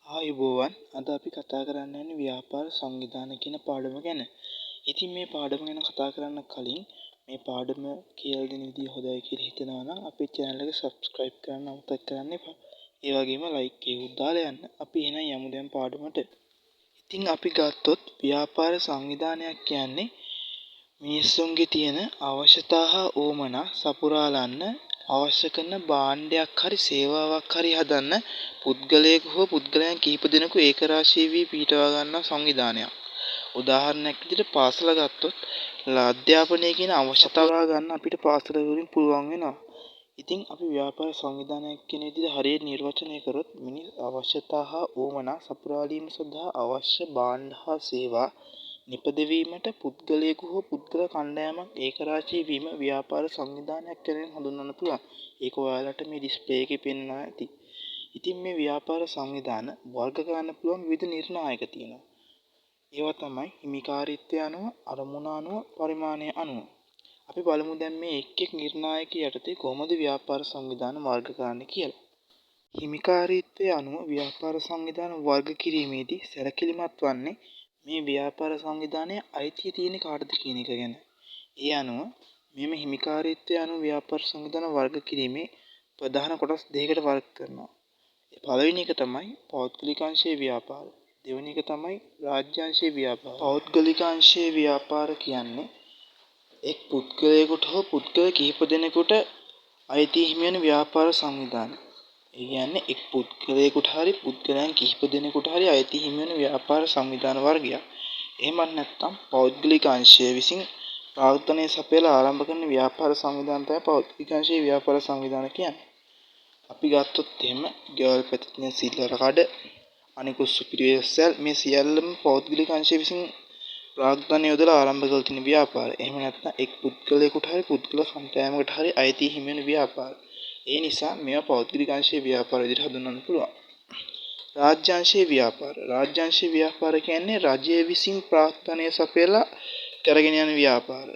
ආයුබෝවන් අද අපි කතා කරන්න යන්නේ ව්‍යාපාර සංවිධාන කියන පාඩම ගැන. ඉතින් මේ පාඩම ගැන කතා කරන්න කලින් මේ පාඩම කියලා දෙන විදිය හොඳයි කියලා හිතනවා නම් අපේ channel එක subscribe කරන්න අමතක කරන්න එපා. ඒ වගේම like එකක් දාලා යන්න. අපි එහෙනම් යමු දැන් පාඩමට. ඉතින් අපි ගත්තොත් ව්‍යාපාර සංවිධානයක් කියන්නේ මිනිස්සුන්ගේ තියෙන අවශ්‍යතා හා උවමනා සපුරාලන්න අවශ්‍ය කරන භාණ්ඩයක් හරි සේවාවක් හරි හදන්න පුද්ගලයෙකු හෝ පුද්ගලයන් කිහිප දෙනෙකු ඒකරාශී වී පිහිටවා ගන්නා සංවිධානයක්. උදාහරණයක් විදිහට පාසල ගත්තොත් අධ්‍යාපනය කියන අවශ්‍යතාව ගන්න අපිට පාසල වලින් පුළුවන් වෙනවා. ඉතින් අපි ව්‍යාපාර සංවිධානයක් කියන විදිහට හරියට නිර්වචනය කරොත් මිනිස් අවශ්‍යතා හා උවමනා සපුරාලීම සඳහා අවශ්‍ය භාණ්ඩ හා සේවා නිපදවීමට පුද්ගලයෙකු හෝ පුද්ගල කණ්ඩායමක් ඒකරාශී වීම ව්‍යාපාර සංවිධානයක් කියලා හඳුන්වන්න පුළුවන්. ඒක ඔයාලට මේ ඩිස්ප්ලේ එකේ පෙන්වනවා ඇති. ඉතින් මේ ව්‍යාපාර සංවිධාන වර්ග කරන්න පුළුවන් විවිධ නිර්ණායක තියෙනවා. ඒවා තමයි හිමිකාරීත්වය අනුව, අරමුණ අනුව, පරිමාණය අනුව. අපි බලමු දැන් මේ එක් එක් නිර්ණායක යටතේ කොහොමද ව්‍යාපාර සංවිධාන වර්ග කරන්නේ කියලා. හිමිකාරීත්වය අනුව ව්‍යාපාර සංවිධාන වර්ග කිරීමේදී සැලකිලිමත් වන්නේ මේ ව්‍යාපාර සංවිධානයේ අයිතිය තියෙන කාටද කියන එක ගැන. ඒ අනුව මෙම හිමිකාරීත්වය අනුව ව්‍යාපාර සංවිධාන වර්ග කිරීමේ ප්‍රධාන කොටස් දෙකකට වර්ග කරනවා. පළවෙනි එක තමයි පෞද්ගලික අංශයේ ව්‍යාපාර. දෙවෙනි එක තමයි රාජ්‍ය අංශයේ ව්‍යාපාර. පෞද්ගලික අංශයේ ව්‍යාපාර කියන්නේ එක් පුද්ගලයෙකුට හෝ පුද්ගල කිහිප දෙනෙකුට අයිති හිමි වෙන ව්‍යාපාර සංවිධාන. ඒ කියන්නේ එක් පුද්ගලයෙකුට හරි පුද්ගලයන් කිහිප දෙනෙකුට හරි අයිති හිමි වෙන ව්‍යාපාර සංවිධාන වර්ගයක්. එහෙමත් නැත්නම් පෞද්ගලික අංශය විසින් ප්‍රාග්ධනය සපයලා ආරම්භ කරන ව්‍යාපාර සංවිධාන තමයි පෞද්ගලික අංශයේ ව්‍යාපාර සංවිධාන කියන්නේ. අපි ගත්තොත් එහෙම ගෙවල් පැත්තේ සිල්ලර කඩ අනිකුත් සුපිරි සෙල් මේ සියල්ලම පෞද්ගලික අංශය විසින් ප්‍රාග්ධනය යොදලා ආරම්භ කළ තියෙන ව්‍යාපාර. එහෙම නැත්නම් එක් පුද්ගලයෙකුට හරි පුද්ගල කණ්ඩායමකට හරි අයිති හිමි වෙන ව්‍යාපාර. ඒ නිසා මේවා පෞද්ගලික අංශයේ ව්‍යාපාර විදිහට හඳුන්වන්න පුළුවන්. රාජ්‍ය අංශයේ ව්‍යාපාර. රාජ්‍ය අංශයේ ව්‍යාපාර කියන්නේ රජය විසින් ප්‍රාග්ධනය සපයලා කරගෙන යන ව්‍යාපාර.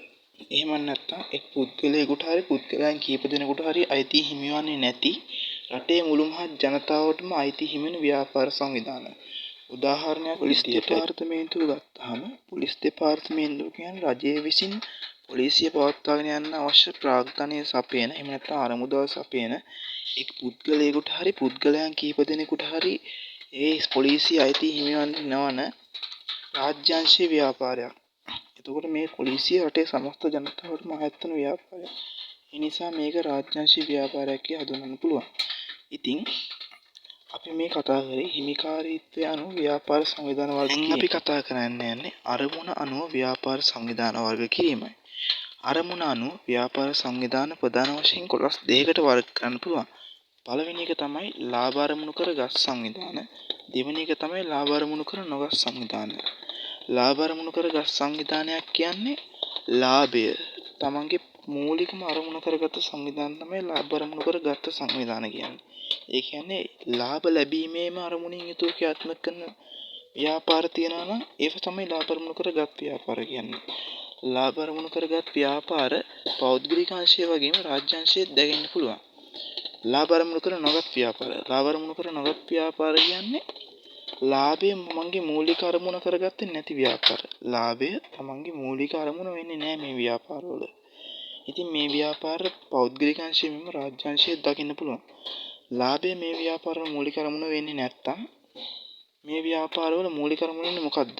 එහෙම නැත්නම් එක් පුද්ගලයෙකුට හරි පුද්ගලයන් කීප දෙනෙකුට හරි අයිති හිමිවන්නේ නැති රටේ මුළු මහත් ජනතාවටම අයිති හිමි වෙන ව්‍යාපාර සංවිධාන. උදාහරණයක් පොලිස් දෙපාර්තමේන්තුව ගත්තාම පොලිස් දෙපාර්තමේන්තුව කියන්නේ රජය විසින් පොලිසිය පවත්වාගෙන යන්න අවශ්‍ය ප්‍රාග්ධනය සපයන එහෙම නැත්නම් අරමුදල් සපයන එක් පුද්ගලයෙකුට හරි පුද්ගලයන් කීප දෙනෙකුට හරි ඒ පොලිසිය අයිති හිමිවන්නේ නොවන රාජ්‍ය අංශයේ ව්‍යාපාරයක්. එතකොට මේ පොලිසිය රටේ සමස්ත ජනතාවටම අයත් වෙන ව්‍යාපාරයක්. ඒ නිසා මේක රාජ්‍ය අංශයේ ව්යාපාරයක් කියලා හඳුන්වන්න පුළුවන්. ඉතින් අපි මේ කතා කරේ හිමිකාරීත්වය අනුව ව්‍යාපාර සංවිධාන වර්ග කිරීම. අපි කතා කරන්න යන්නේ අරමුණ අනුව ව්‍යාපාර සංවිධාන වර්ග කිරීමයි. අරමුණ අනුව ව්‍යාපාර සංවිධාන ප්‍රධාන වශයෙන් කොටස් දෙකකට වර්ග කරන්න පුළුවන්. පළවෙනි එක තමයි ලාභ අරමුණු කරගත් සංවිධාන. දෙවෙනි එක තමයි ලාභ අරමුණු කර නොගත් සංවිධාන. ලාභ අරමුණු කරගත් සංවිධානයක් කියන්නේ ලාභය තමන්ගේ මූලිකම අරමුණු කරගත් සංවිධාන තමයි ලාභ අරමුණු කරගත් සංවිධාන කියන්නේ. ඒ කියන්නේ ලාභ ලැබීමේම අරමුණින් යුතුව ක්‍රියාත්මක කරන ව්‍යාපාර තියෙනවා නම් ඒක තමයි ලාභ අරමුණු කරගත් ව්‍යාපාර කියන්නේ. ලාභ අරමුණු කරගත් ව්‍යාපාර පෞද්ගලික අංශය වගේම රාජ්‍ය අංශයේ දැකෙන්න පුළුවන්. ලාභ අරමුණු කර නොගත් ව්‍යාපාර. ලාභ අරමුණු කර නොගත් ව්‍යාපාර කියන්නේ ලාභය තමන්ගේ මූලික අරමුණ කරගත්තේ නැති ව්‍යාපාර. ලාභය තමන්ගේ මූලික අරමුණ වෙන්නේ නැහැ මේ ව්‍යාපාරවල. ඉතින් මේ ව්‍යාපාර පෞද්ගලික අංශයෙන් මෙම රාජ්‍ය අංශයෙන් දකින්න පුළුවන්. ලාභය මේ ව්‍යාපාරවල මූලික අරමුණ වෙන්නේ නැත්තම් මේ ව්‍යාපාරවල මූලික අරමුණ වෙන්නේ මොකද්ද?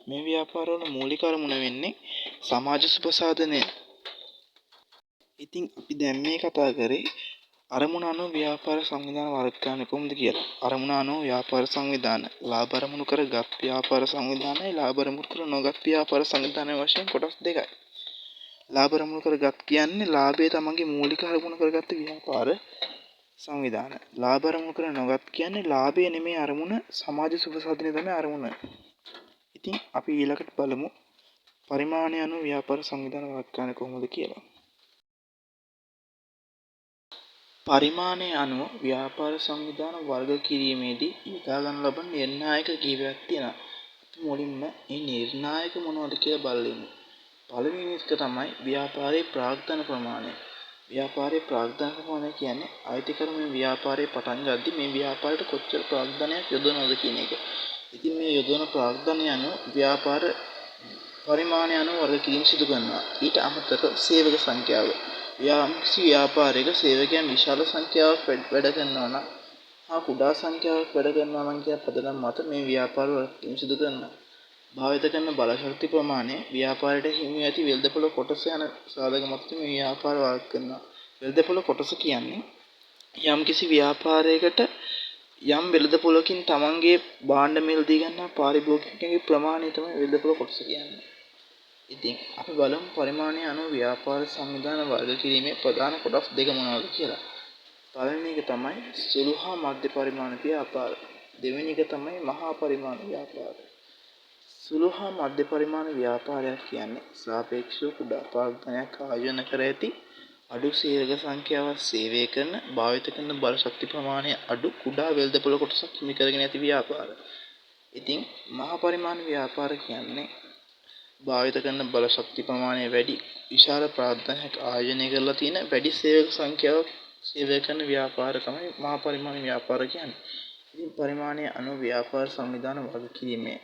මේ ව්‍යාපාරවල මූලික අරමුණ වෙන්නේ සමාජ සුබ සාධනය. ඉතින් අපි දැන් මේ කතා කරේ අරමුණ අනුව ව්‍යාපාර සංවිධාන වර්ග කරන්නේ කොහොමද කියලා. අරමුණ අනුව ව්‍යාපාර සංවිධාන, ලාභ අරමුණු කරගත් ව්‍යාපාර සංවිධානයි ලාභ අරමුණු කර නොගත් ව්‍යාපාර සංවිධානය වශයෙන් කොටස් දෙකයි. ලාභ අරමුණු කරගත් කියන්නේ ලාභය තමන්ගේ මූලික අරමුණු කරගත් ව්‍යාපාර සංවිධාන. ලාභ අරමුණු කර නොගත් කියන්නේ ලාභය නෙමෙයි අරමුණ සමාජ සුබ සාධනය තමයි අරමුණ. ඉතින් අපි ඊළඟට බලමු පරිමාණය අනුව ව්‍යාපාර සංවිධාන වර්ග කරන්නේ කොහොමද කියලා. පරිමාණය අනුව ව්‍යාපාර සංවිධාන වර්ග කිරීමේදී යොදා ගන්න ලබන නිර්ණායක කිහිපයක් තියෙනවා. අපි මුලින්ම මේ නිර්ණායක මොනවද කියලා බලමු. පළවෙනි එක තමයි ව්‍යාපාරයේ ප්‍රාග්ධන ප්‍රමාණය. ව්‍යාපාරයේ ප්‍රාග්ධන ප්‍රමාණය කියන්නේ අයිතිකරු මේ ව්‍යාපාරයේ පටන් ගද්දි මේ ව්‍යාපාරයට කොච්චර ප්‍රාග්ධනයක් යොදනවද කියන එක. ඉතින් මේ යොදවන ප්‍රාග්ධනය අනුව ව්‍යාපාර පරිමාණය අනුව වර්ග කිරීම සිදු කරනවා. ඊට අමතරව සේවක සංඛ්‍යාව. යම්කිසි ව්‍යාපාරයක සේවකයන් විශාල සංඛ්‍යාවක් වැඩ කරනවා නම් කුඩා සංඛ්‍යාවක් වැඩ කරනවා නම් කියන පදනම් මත මේ ව්‍යාපාර වර්ග කිරීම සිදු කරනවා. භාවිත කරන බලශක්ති ප්‍රමාණය ව්‍යාපාරයට හිමි ඇති වෙළඳපොළ කොටස යන සාධක මත මේ ව්‍යාපාර වර්ග කරනවා. වෙළඳපොළ කොටස කියන්නේ යම්කිසි ව්‍යාපාරයකට යම් වෙළඳපොළකින් තමන්ගේ භාණ්ඩ මිලදී ගන්නා පාරිභෝගිකයන්ගේ ප්‍රමාණය තමයි වෙළඳපොළ කොටස කියන්නේ. ඉතින් අපි බලමු පරිමාණය අනුව ව්‍යාපාර සංවිධාන වර්ග කිරීමේ ප්‍රධාන කොටස් දෙක මොනවද කියලා. පළවෙනි එක තමයි සුළු හා මධ්‍ය පරිමාණ ව්‍යාපාර. දෙවෙනි එක තමයි මහා පරිමාණ ව්‍යාපාර. සුළු හා මධ්‍ය පරිමාණ ව්‍යාපාරයක් කියන්නේ සාපේක්ෂව කුඩා ප්‍රාග්ධනයක් ආයෝජන කර ඇති අඩු සේවක සංඛ්‍යාවක් සේවය කරන භාවිත කරන බල ශක්ති ප්‍රමාණය අඩු කුඩා වෙළඳපොළ කොටසක් හිමි කරගෙන ඇති ව්‍යාපාර. ඉතින් මහා පරිමාණ ව්‍යාපාර කියන්නේ භාවිත කරන බල ශක්ති ප්‍රමාණය වැඩි විශාල ප්‍රාග්ධනයක් ආයෝජනය කරලා තියෙන වැඩි සේවක සංඛ්‍යාවක් සේවය කරන ව්‍යාපාර තමයි මහා පරිමාණ ව්‍යාපාර කියන්නේ. ඉතින් පරිමාණය අනුව ව්‍යාපාර සංවිධාන වර්ග කිරීමේ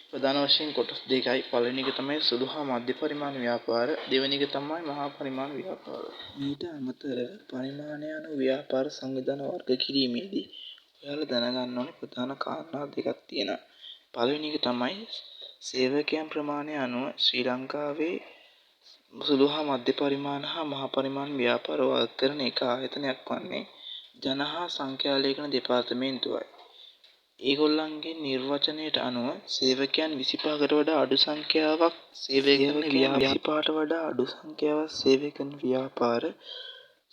ප්‍රධාන වශයෙන් කොටස් දෙකයි. පළවෙනි එක තමයි සුළු හා මධ්‍ය පරිමාණ ව්‍යාපාර. දෙවෙනි එක තමයි මහා පරිමාණ ව්‍යාපාර. ඊට අමතරව පරිමාණය අනුව ව්‍යාපාර සංවිධාන වර්ග කිරීමේදී ඔයාලා දැනගන්න ඕනේ ප්‍රධාන කාරණා දෙකක් තියෙනවා. පළවෙනි එක තමයි සේවකයන් ප්‍රමාණය අනුව ශ්‍රී ලංකාවේ සුළු හා මධ්‍ය පරිමාණ හා මහා පරිමාණ ව්‍යාපාර වර්ග කරන එක ආයතනයක් වන්නේ ජන හා සංඛ්‍යා ලේඛන දෙපාර්තමේන්තුවයි. ඒගොල්ලන්ගේ නිර්වචනයට අනුව සේවකයන් 25කට වඩා අඩු සංඛ්‍යාවක් සේවය කරන 25ට වඩා අඩු සංඛ්‍යාවක් සේවය කරන ව්‍යාපාර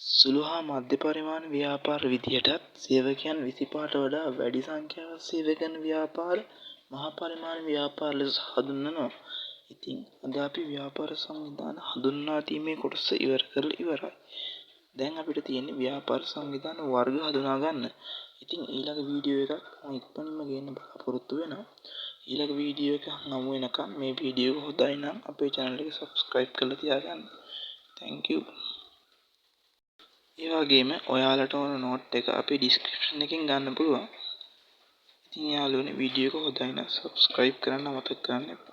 සුළු හා මධ්‍ය පරිමාණ ව්‍යාපාර විදිහටත් සේවකයන් 25ට වඩා වැඩි සංඛ්‍යාවක් සේවය කරන ව්‍යාපාර මහා පරිමාණ ව්‍යාපාර ලෙස හඳුන්වනවා. ඉතින් අද අපි ව්‍යාපාර සංවිධාන හඳුන්වා දීමේ කොටස ඉවර කරලා ඉවරයි. දැන් අපිට තියෙන්නේ ව්‍යාපාර සංවිධාන වර්ග හඳුනා ගන්න. ඉතින් ඊළඟ වීඩියෝ එකක් මම ඉක්මනින්ම ගේන්න බලාපොරොත්තු වෙනවා. ඊළඟ වීඩියෝ එක හමු වෙනකම් මේ වීඩියෝ එක හොඳයි නම් අපේ channel එක subscribe කරලා තියාගන්න. Thank you. ඒ වගේම ඔයාලට ඕන note එක අපේ description එකෙන් ගන්න පුළුවන්. ඉතින් යාළුවනේ වීඩියෝ එක හොඳයි නම් subscribe කරන්න අමතක කරන්න එපා.